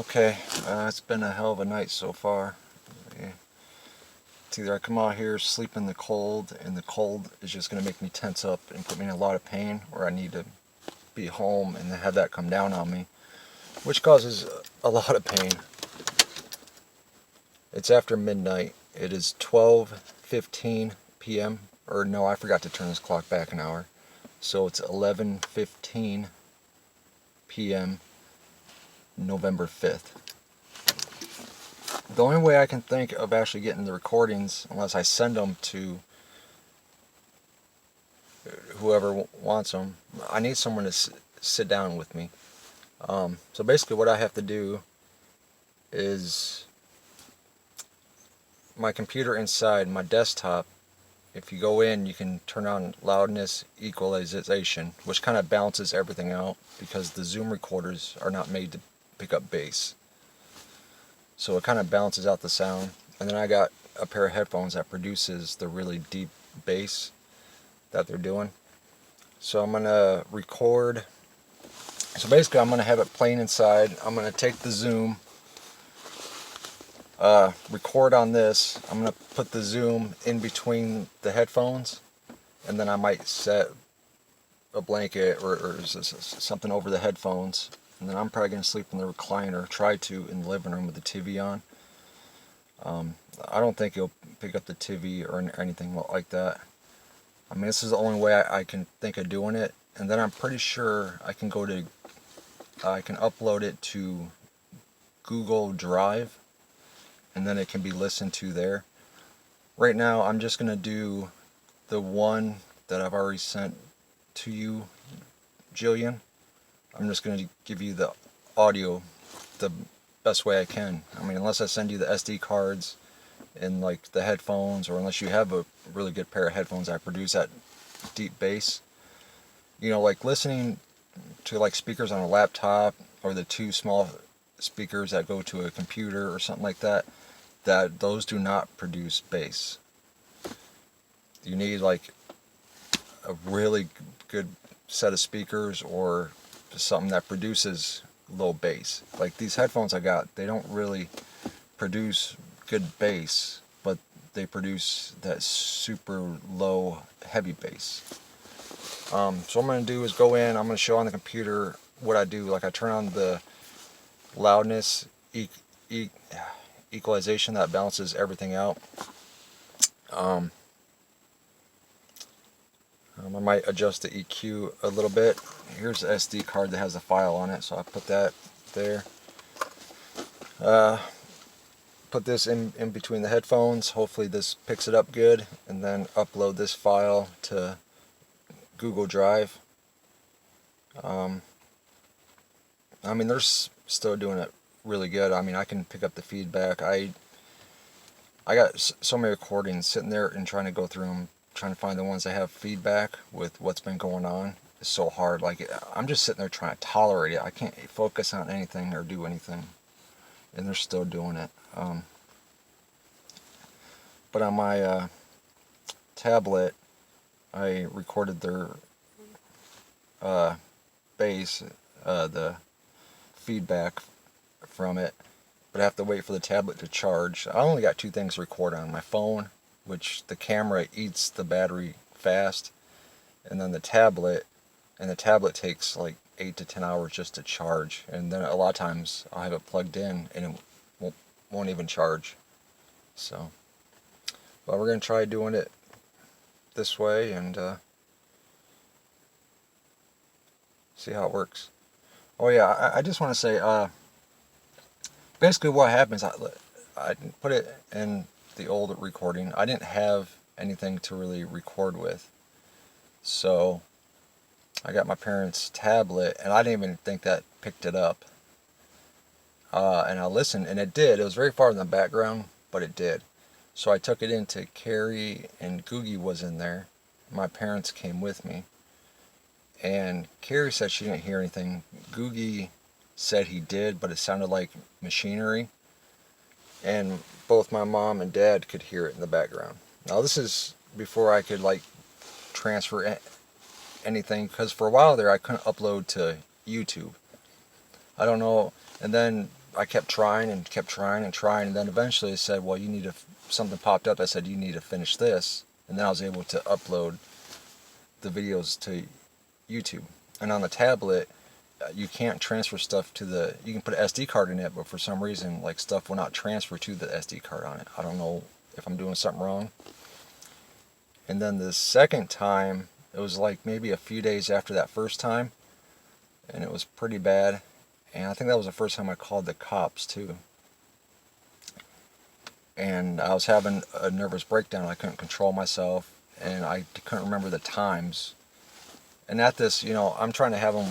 Okay, it's been a hell of a night so far. Yeah. It's either I come out here, sleep in the cold, and the cold is just going to make me tense up and put me in a lot of pain, or I need to be home and have that come down on me, which causes a lot of pain. It's after midnight. It is 12:15 p.m. Or no, I forgot to turn this clock back an hour. So it's 11:15 p.m. November 5th. The only way I can think of actually getting the recordings, unless I send them to whoever wants them, I need someone to sit down with me. So basically what I have to do is my computer inside my desktop, if you go in, you can turn on loudness equalization, which kind of balances everything out because the Zoom recorders are not made to pick up bass. So it kind of balances out the sound. And then I got a pair of headphones that produces the really deep bass that they're doing. So I'm going to record. So basically I'm going to have it playing inside. I'm going to take the Zoom, record on this. I'm going to put the Zoom in between the headphones, and then I might set a blanket or something over the headphones, and then I'm probably going to sleep in the recliner, try to, in the living room with the TV on. I don't think it'll pick up the TV or anything like that. I mean, this is the only way I can think of doing it, and then I'm pretty sure I can upload it to Google Drive, and then it can be listened to there. Right now, I'm just going to do the one that I've already sent to you, Jillian. I'm just going to give you the audio the best way I can. I mean, unless I send you the SD cards and like the headphones, or unless you have a really good pair of headphones that produce that deep bass. You know, like listening to like speakers on a laptop, or the two small speakers that go to a computer or something like that, those do not produce bass. You need like a really good set of speakers or something that produces low bass. Like these headphones I got, they don't really produce good bass, but they produce that super low heavy bass. So what I'm going to do is go in, I'm going to show on the computer what I do. Like I turn on the loudness equalization that balances everything out. I might adjust the EQ a little bit. Here's the SD card that has the file on it, so I put that there. Put this in between the headphones. Hopefully this picks it up good, and then upload this file to Google Drive. I mean, they're still doing it really good. I mean, I can pick up the feedback. I got so many recordings sitting there and trying to go through them, trying to find the ones that have feedback with what's been going on. It's so hard. Like, I'm just sitting there trying to tolerate it. I can't focus on anything or do anything, and they're still doing it. But on my tablet, I recorded their bass, the feedback from it, but I have to wait for the tablet to charge. I only got two things to record on: my phone, which the camera eats the battery fast, and then the tablet, and the tablet takes like 8 to 10 hours just to charge, and then a lot of times I'll have it plugged in and it won't even charge. So, but we're going to try doing it this way and see how it works. Oh yeah, I just want to say, basically what happens, I put it in the old recording. I didn't have anything to really record with, so I got my parents' tablet, and I didn't even think that picked it up. And I listened, and it did. It was very far in the background, but it did. So I took it into Carrie, and Googie was in there. My parents came with me, and Carrie said she didn't hear anything. Googie said he did, but it sounded like machinery, and both my mom and dad could hear it in the background. Now this is before I could like transfer anything, because for a while there I couldn't upload to YouTube. I don't know, and then I kept trying and kept trying and trying, and then eventually it said, well, you need to, something popped up that said you need to finish this, and then I was able to upload the videos to YouTube. And on the tablet, you can't transfer stuff to the, you can put an SD card in it, but for some reason, like, stuff will not transfer to the SD card on it. I don't know if I'm doing something wrong. And then the second time, it was like maybe a few days after that first time, and it was pretty bad. And I think that was the first time I called the cops too. And I was having a nervous breakdown. I couldn't control myself, and I couldn't remember the times. And at this, you know, I'm trying to have them,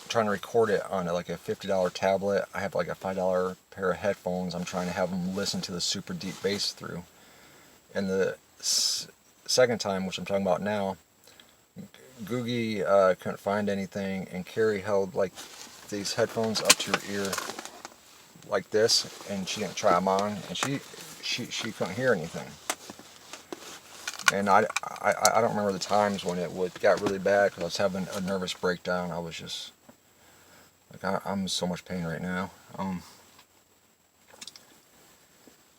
trying to record it on like a $50 tablet. I have like a $5 pair of headphones. I'm trying to have them listen to the super deep bass through. And the second time, which I'm talking about now, Googie couldn't find anything, and Carrie held like these headphones up to her ear like this, and she didn't try them on, and she couldn't hear anything. And I don't remember the times when it got really bad, because I was having a nervous breakdown. I was just like, I'm in so much pain right now.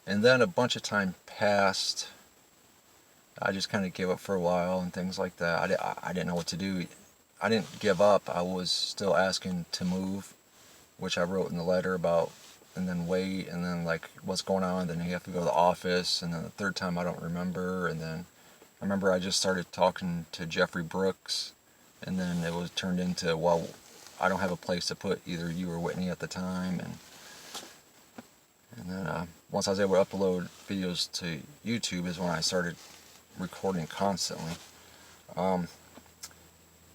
And then a bunch of time passed. I just kind of gave up for a while and things like that. I didn't know what to do. I didn't give up. I was still asking to move, which I wrote in the letter about, and then wait, and then like, what's going on, then you have to go to the office, and then the third time I don't remember, and then I remember I just started talking to Jeffrey Brooks, and then it was turned into, well, I don't have a place to put either you or Whitney at the time, and then once I was able to upload videos to YouTube is when I started recording constantly.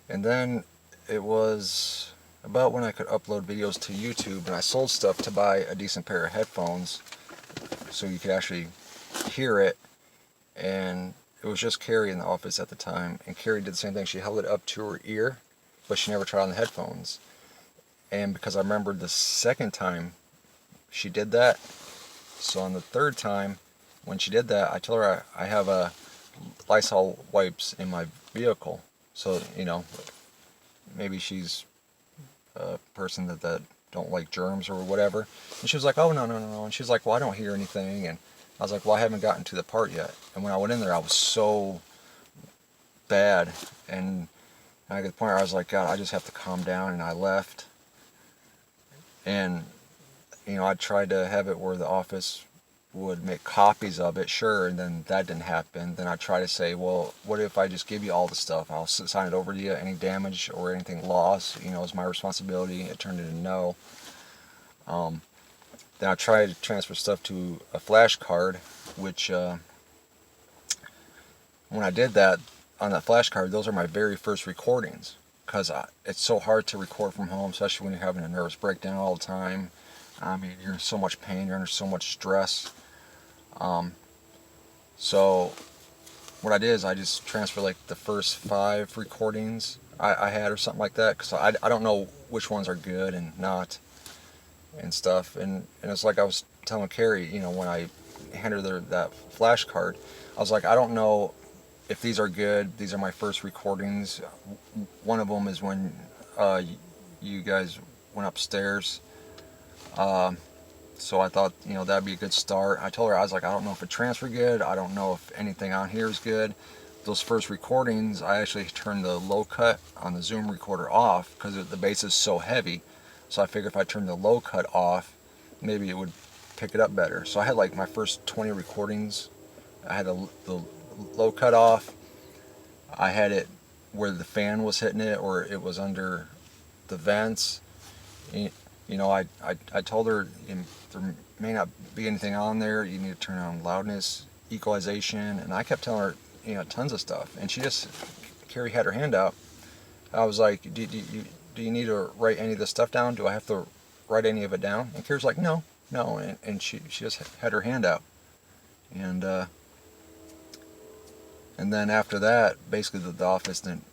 And then it was about when I could upload videos to YouTube, and I sold stuff to buy a decent pair of headphones so you could actually hear it. And it was just Carrie in the office at the time, and Carrie did the same thing. She held it up to her ear, but she never tried on the headphones. And because I remembered the second time she did that, so on the third time when she did that, I told her I have a Lysol wipes in my vehicle, so, you know, maybe she's a person that don't like germs or whatever. And she was like, oh, no. And she was like, well, I don't hear anything. And I was like, well, I haven't gotten to the part yet. And when I went in there, I was so bad, and I got to the point where I was like, God, I just have to calm down. And I left, and, you know, I tried to have it where the office would make copies of it, sure, and then that didn't happen. Then I try to say, well, what if I just give you all the stuff? I'll sign it over to you. Any damage or anything lost, you know, is my responsibility. It turned into no. Then I tried to transfer stuff to a flash card, which when I did that on that flash card, those are my very first recordings, because it's so hard to record from home, especially when you're having a nervous breakdown all the time. I mean, you're in so much pain, you're under so much stress. So what I did is I just transferred like the first 5 recordings I had or something like that, because I don't know which ones are good and not and stuff. And it's like I was telling Carrie, you know, when I handed her that flash card, I was like, I don't know if these are good. These are my first recordings. One of them is when you guys went upstairs. So I thought, you know, that'd be a good start. I told her, I was like, I don't know if it transferred good. I don't know if anything on here is good. Those first recordings, I actually turned the low cut on the Zoom recorder off because the bass is so heavy. So I figured if I turned the low cut off, maybe it would pick it up better. So I had like my first 20 recordings. I had the low cut off. I had it where the fan was hitting it, or it was under the vents. You know, I told her, there may not be anything on there. You need to turn on loudness, equalization, and I kept telling her, you know, tons of stuff. And she just, Carrie had her hand out. I was like, do you need to write any of this stuff down? Do I have to write any of it down? And Carrie's like, no. And she just had her hand out. And then after that, basically the office didn't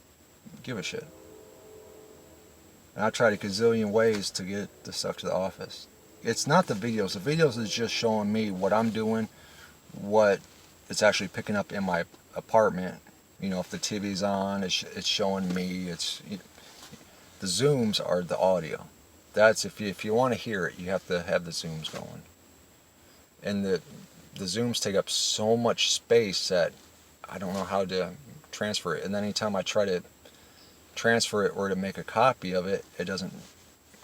give a shit. And I tried a gazillion ways to get the stuff to the office. It's not the videos. The videos is just showing me what I'm doing, what it's actually picking up in my apartment. You know, if the TV's on, it's showing me. The Zooms are the audio. that's if you want to hear it, you have to have the zooms going. And the zooms take up so much space that I don't know how to transfer it. And then anytime I try to transfer it or to make a copy of it, it doesn't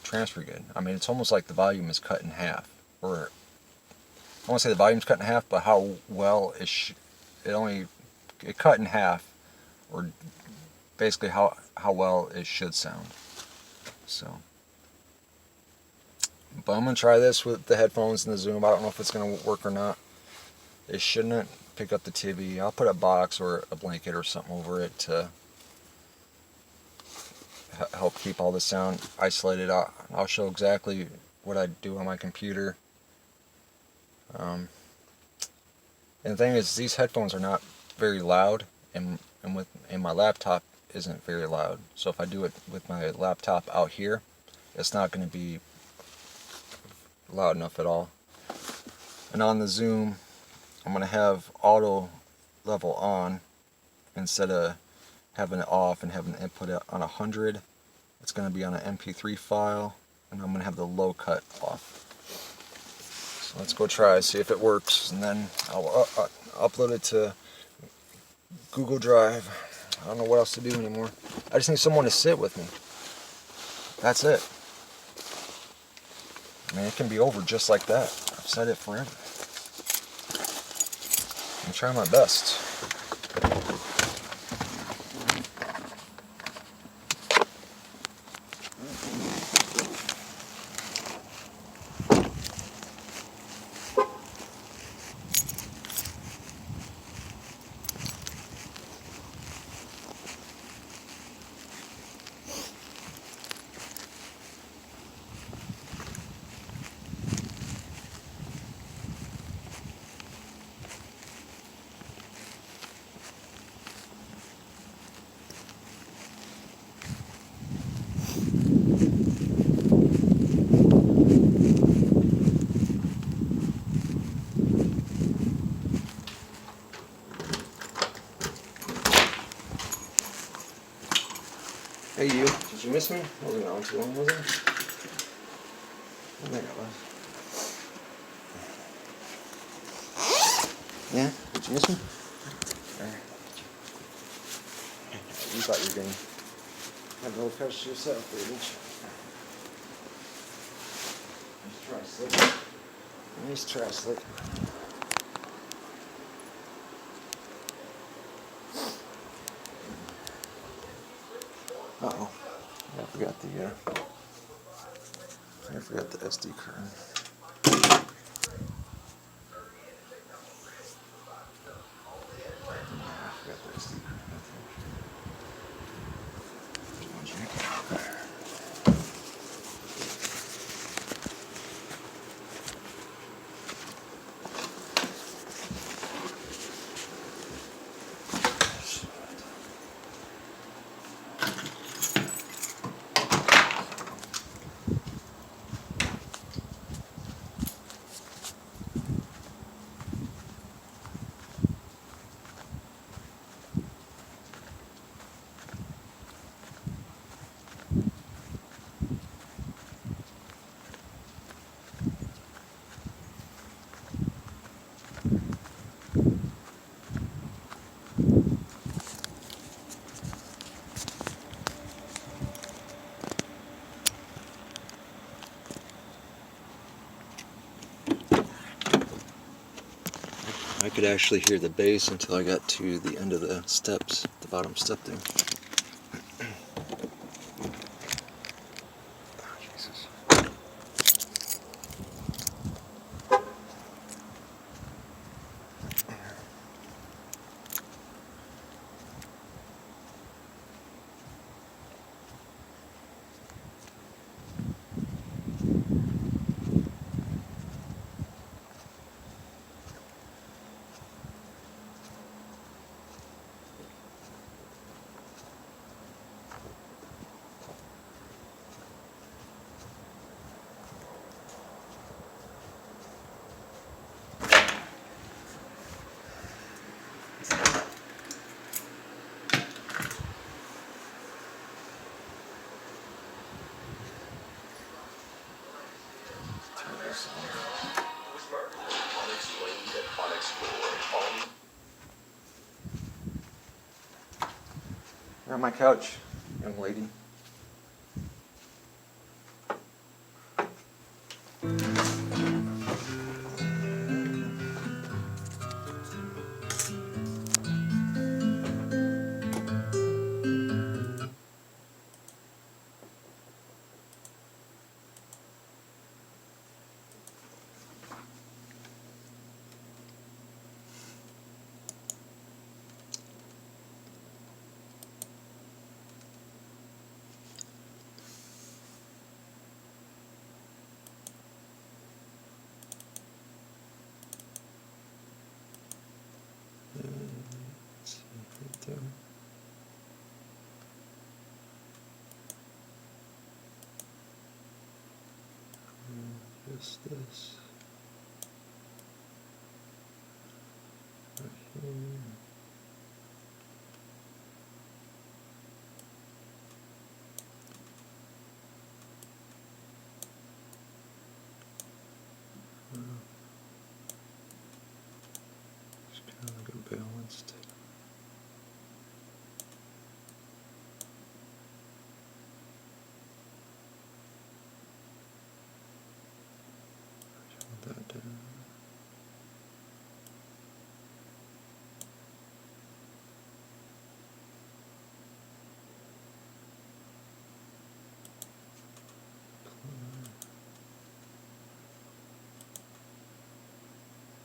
transfer good. I mean, it's almost like the volume is cut in half. Or I won't say the volume's cut in half, but how well it cut in half, or basically how well it should sound. So, but I'm gonna try this with the headphones and the zoom. I don't know if it's gonna work or not. It shouldn't pick up the TV. I'll put a box or a blanket or something over it to help keep all the sound isolated. I'll show exactly what I do on my computer. And the thing is, these headphones are not very loud, and my laptop isn't very loud. So if I do it with my laptop out here, it's not going to be loud enough at all. And on the zoom, I'm going to have auto level on instead of having it off and having the input on 100. It's going to be on an MP3 file, and I'm going to have the low cut off. So let's go try, see if it works, and then I'll upload it to Google Drive. I don't know what else to do anymore. I just need someone to sit with me. That's it. I mean, it can be over just like that. I've said it forever. I'm trying my best. Hey you, did you miss me? Wasn't on too long, was it? I think it was. Yeah? Did you miss me? You thought you were going to have the whole couch to yourself, didn't you? Nice try, Slick. Nice try, Slick. Uh-oh. I forgot the SD card. I could actually hear the bass until I got to the end of the steps, the bottom step thing. Oh, Jesus. You're on my couch, young lady. Let's see, right there. Just this. Right here. It's kind of like a balanced. That down.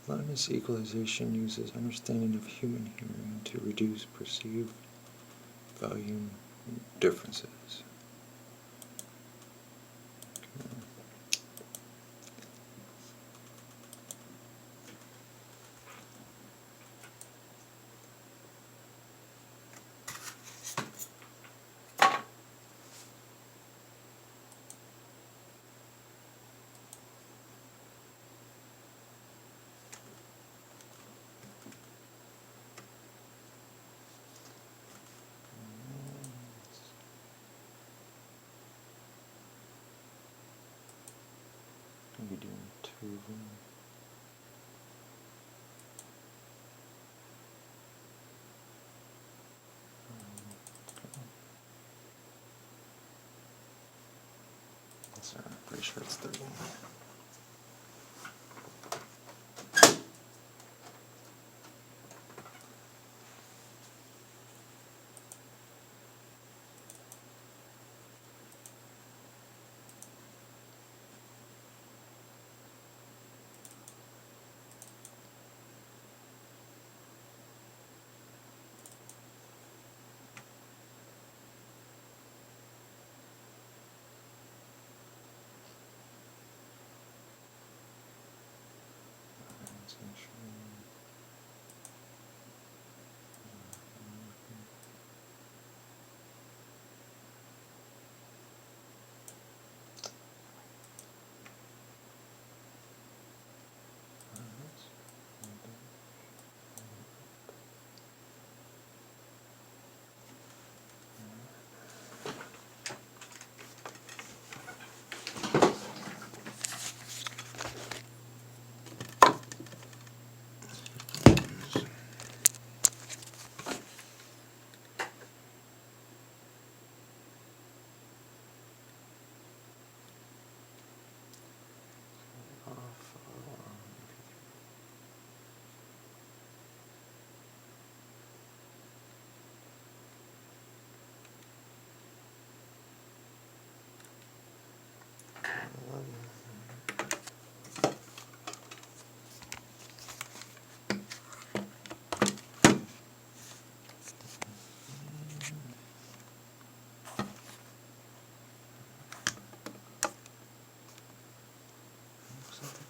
Loudness equalization uses understanding of human hearing to reduce perceived volume differences. Maybe doing two of them. I'm pretty sure it's 30.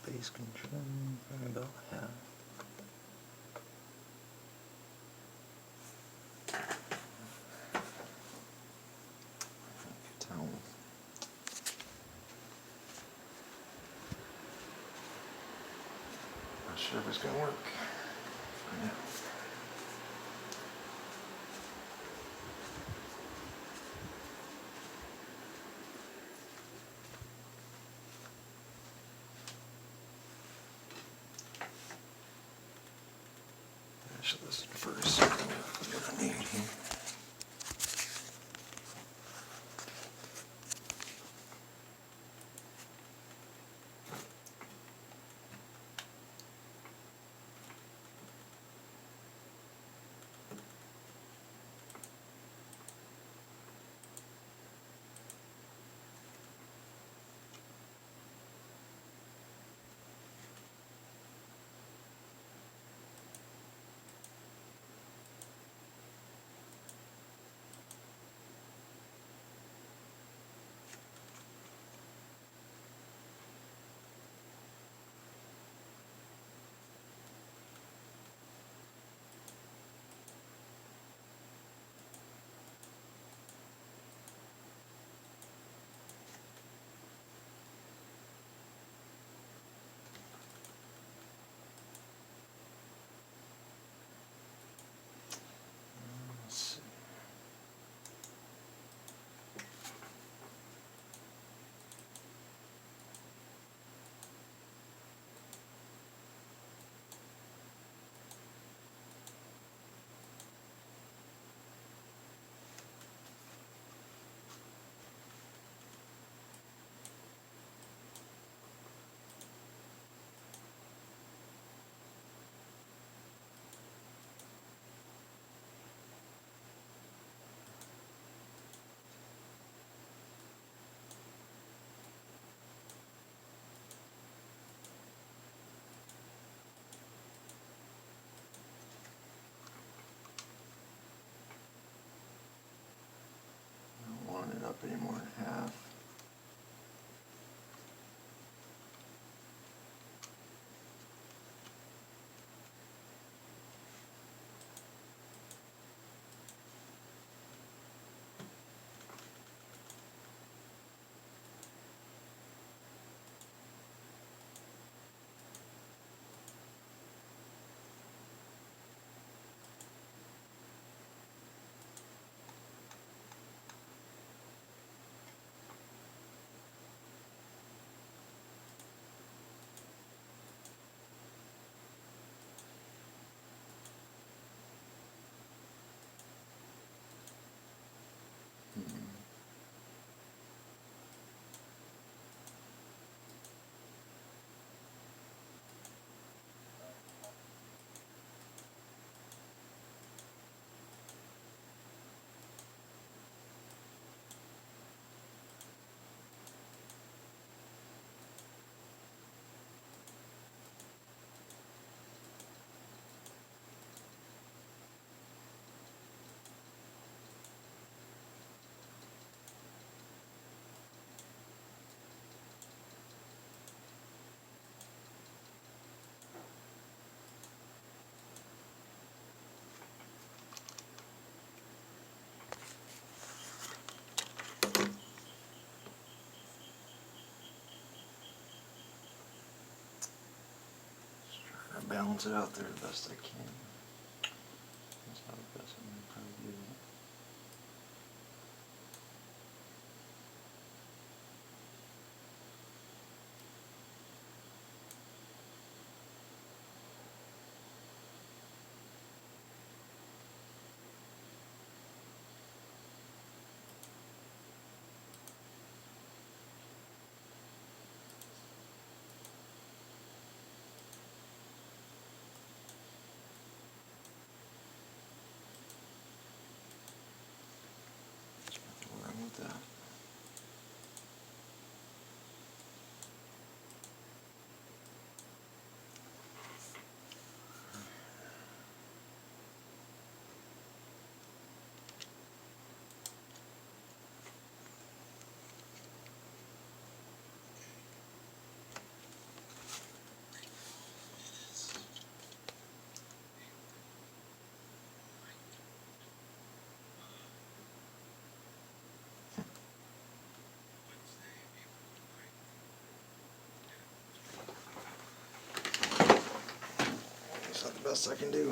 Bass control, probably about half. Towel. Not sure if it's gonna work. Yeah. picture this first. What I need here. Let's see. I don't want it up any more than half. Try to balance it out there the best I can. That's how the best I'm gonna probably do it. Nothing wrong with that. That's not the best I can do.